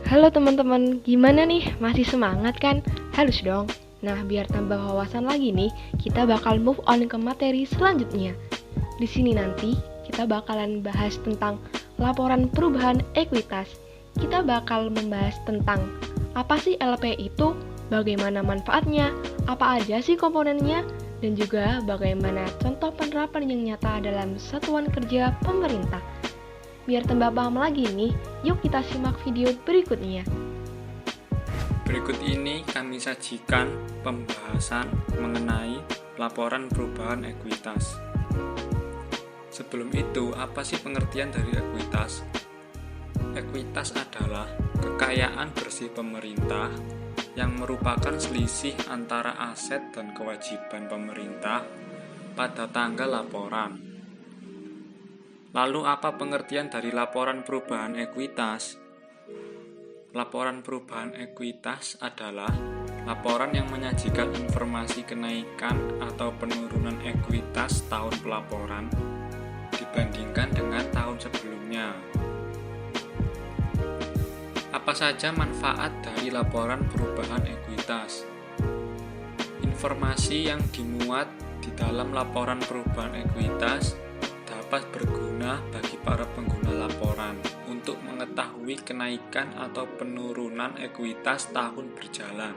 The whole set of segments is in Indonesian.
Halo teman-teman, gimana nih? Masih semangat kan? Harus dong. Nah, biar tambah wawasan lagi nih, kita bakal move on ke materi selanjutnya. Di sini nanti kita bakalan bahas tentang laporan perubahan ekuitas. Kita bakal membahas tentang apa sih LP itu, bagaimana manfaatnya, apa aja sih komponennya, dan juga bagaimana contoh penerapan yang nyata dalam satuan kerja pemerintah. Biar tambah paham lagi nih, yuk kita simak video berikutnya. Berikut ini kami sajikan pembahasan mengenai laporan perubahan ekuitas. Sebelum itu, apa sih pengertian dari ekuitas? Ekuitas adalah kekayaan bersih pemerintah yang merupakan selisih antara aset dan kewajiban pemerintah pada tanggal laporan. Lalu apa pengertian dari laporan perubahan ekuitas? Laporan perubahan ekuitas adalah laporan yang menyajikan informasi kenaikan atau penurunan ekuitas tahun pelaporan dibandingkan dengan tahun sebelumnya. Apa saja manfaat dari laporan perubahan ekuitas? Informasi yang dimuat di dalam laporan perubahan ekuitas dapat berguna bagi para pengguna laporan untuk mengetahui kenaikan atau penurunan ekuitas tahun berjalan.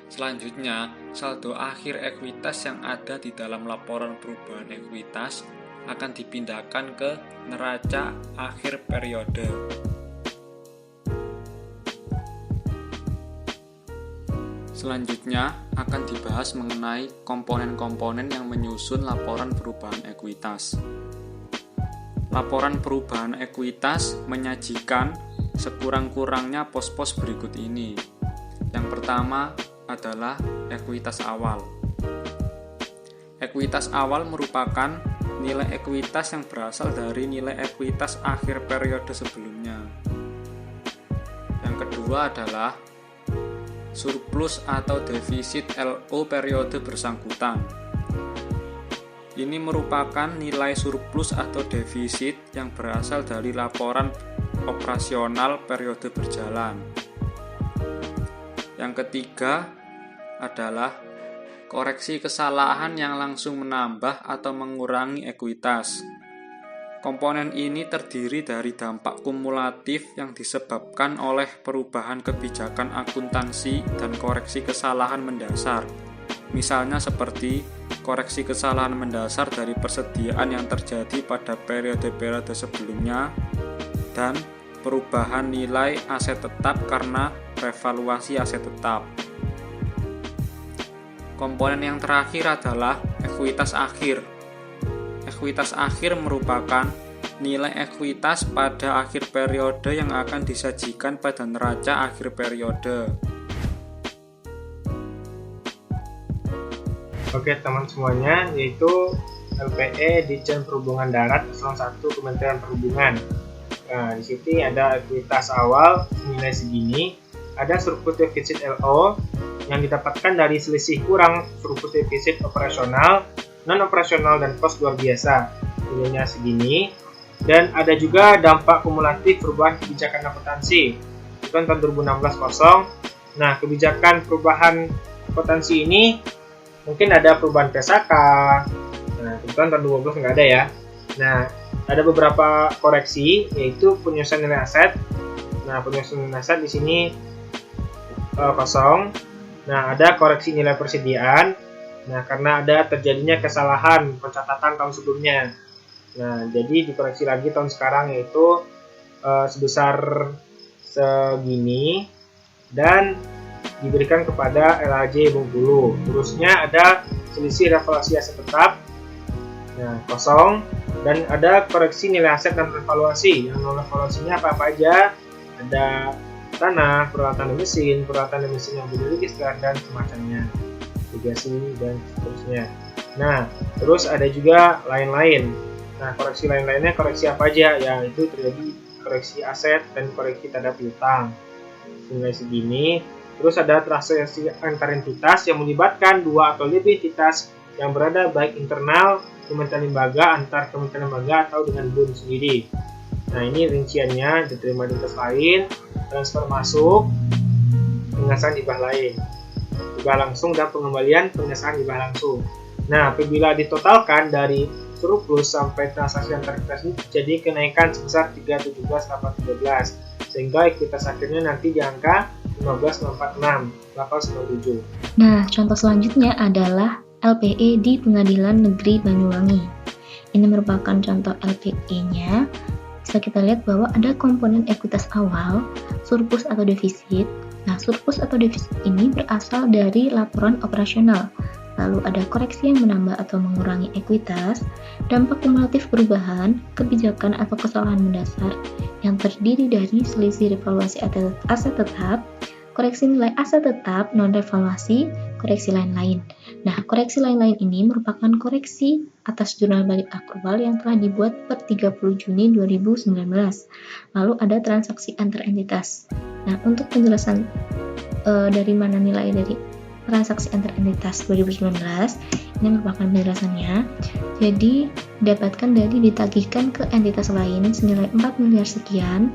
Selanjutnya, saldo akhir ekuitas yang ada di dalam laporan perubahan ekuitas akan dipindahkan ke neraca akhir periode. Selanjutnya akan dibahas mengenai komponen-komponen yang menyusun laporan perubahan ekuitas. Laporan perubahan ekuitas menyajikan sekurang-kurangnya pos-pos berikut ini. Yang pertama adalah ekuitas awal. Ekuitas awal merupakan nilai ekuitas yang berasal dari nilai ekuitas akhir periode sebelumnya. Yang kedua adalah surplus atau defisit LO periode bersangkutan. Ini merupakan nilai surplus atau defisit yang berasal dari laporan operasional periode berjalan. Yang ketiga adalah koreksi kesalahan yang langsung menambah atau mengurangi ekuitas. Komponen ini terdiri dari dampak kumulatif yang disebabkan oleh perubahan kebijakan akuntansi dan koreksi kesalahan mendasar. Misalnya seperti koreksi kesalahan mendasar dari persediaan yang terjadi pada periode-periode sebelumnya dan perubahan nilai aset tetap karena revaluasi aset tetap. Komponen yang terakhir adalah ekuitas akhir. Ekuitas akhir merupakan nilai ekuitas pada akhir periode yang akan disajikan pada neraca akhir periode. Oke teman semuanya, yaitu LPE Ditjen Perhubungan Darat Eselon 1 Kementerian Perhubungan. Nah, di sini ada ekuitas awal nilai segini, ada surplus defisit LO yang didapatkan dari selisih kurang surplus defisit operasional, non operasional dan pos luar biasa. Nilainya segini. Dan ada juga dampak kumulatif perubahan kebijakan akuntansi. Itu kan tahun 2016 kosong. Nah, kebijakan perubahan akuntansi ini mungkin ada perubahan PSK. Nah, kebetulan tahun 2012 nggak ada ya. Nah, ada beberapa koreksi, yaitu penyusunan nilai aset. Nah, penyusunan nilai aset di sini kosong. Nah, ada koreksi nilai persediaan. Nah, karena ada terjadinya kesalahan pencatatan tahun sebelumnya. Nah, jadi dikoreksi lagi tahun sekarang, yaitu sebesar segini dan diberikan kepada LHJ Bengkulu. Terusnya ada selisih revaluasi aset tetap, nah kosong, dan ada koreksi nilai aset dan revaluasi. Yang revaluasinya apa aja? Ada tanah, peralatan mesin yang diregister dan semacamnya, obligasi dan seterusnya. Nah, terus ada juga lain-lain. Nah, koreksi lain-lainnya koreksi apa aja? Ya, itu terjadi koreksi aset dan koreksi terhadap piutang. Nilai segini. Terus ada transaksi antar entitas yang melibatkan dua atau lebih entitas yang berada baik internal kementerian lembaga, antar kementerian lembaga, atau dengan BUN sendiri. Nah, ini rinciannya diterima di entitas lain. transfer masuk, pengesahan hibah lain, hibah langsung dan pengembalian pengesahan hibah langsung. Nah, apabila ditotalkan dari surplus sampai transaksi antar ekuitas ini jadi kenaikan sebesar 317,813, sehingga ekuitas akhirnya nanti di angka 15,46,897. Nah, contoh selanjutnya adalah LPE di Pengadilan Negeri Banyuwangi. Ini merupakan contoh LPE-nya. Bisa kita lihat bahwa ada komponen ekuitas awal, surplus atau defisit. Nah, surplus atau defisit ini berasal dari laporan operasional. Lalu ada koreksi yang menambah atau mengurangi ekuitas, dampak kumulatif perubahan, kebijakan atau kesalahan mendasar yang terdiri dari selisih revaluasi aset tetap, koreksi nilai aset tetap, non-revaluasi, koreksi lain-lain. Nah, koreksi lain-lain ini merupakan koreksi atas jurnal balik akrual yang telah dibuat per 30 Juni 2019. Lalu ada transaksi antar entitas. Nah, untuk penjelasan dari mana nilai dari transaksi antar entitas 2019, ini merupakan penjelasannya. Jadi, didapatkan dari ditagihkan ke entitas lain senilai 4 miliar sekian,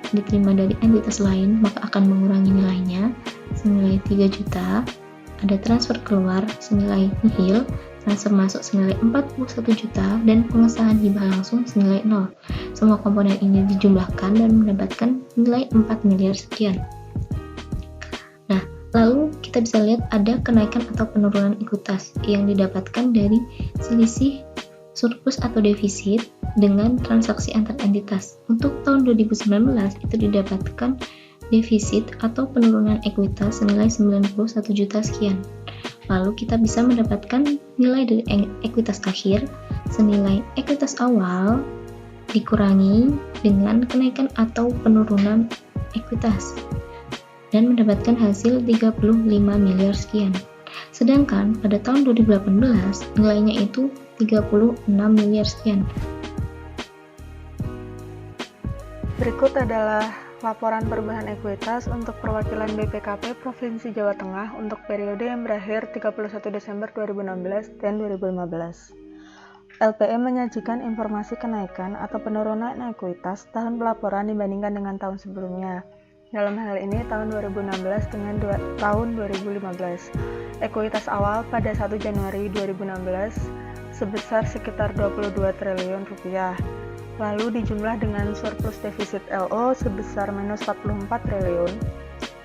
diterima dari entitas lain, maka akan mengurangi nilainya senilai 3 juta, ada transfer keluar senilai nihil, transfer masuk senilai 41 juta, dan pengesahan hibah langsung senilai 0. Semua komponen ini dijumlahkan dan mendapatkan nilai 4 miliar sekian. Nah, lalu kita bisa lihat ada kenaikan atau penurunan ekuitas yang didapatkan dari selisih surplus atau defisit dengan transaksi antar entitas. Untuk tahun 2019 itu didapatkan defisit atau penurunan ekuitas senilai 91 juta sekian. Lalu kita bisa mendapatkan nilai dari ekuitas akhir senilai ekuitas awal dikurangi dengan kenaikan atau penurunan ekuitas dan mendapatkan hasil 35 miliar sekian. Sedangkan pada tahun 2018 nilainya itu 36 miliar sekian. Berikut adalah laporan perubahan ekuitas untuk perwakilan BPKP Provinsi Jawa Tengah untuk periode yang berakhir 31 Desember 2016 dan 2015. LPE menyajikan informasi kenaikan atau penurunan ekuitas tahun pelaporan dibandingkan dengan tahun sebelumnya. Dalam hal ini tahun 2016 dengan tahun 2015. Ekuitas awal pada 1 Januari 2016 sebesar sekitar 22 triliun rupiah. Lalu dijumlah dengan surplus defisit LO sebesar minus 44 triliun.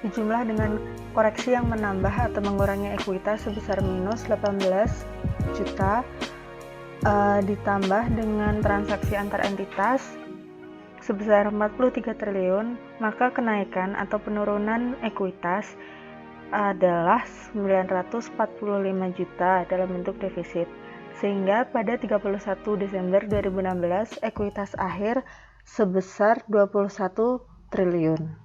Dijumlah dengan koreksi yang menambah atau mengurangi ekuitas sebesar minus 18 juta. Ditambah dengan transaksi antar entitas sebesar 43 triliun, maka kenaikan atau penurunan ekuitas adalah 945 juta dalam bentuk defisit. Sehingga pada 31 Desember 2016 ekuitas akhir sebesar 21 triliun.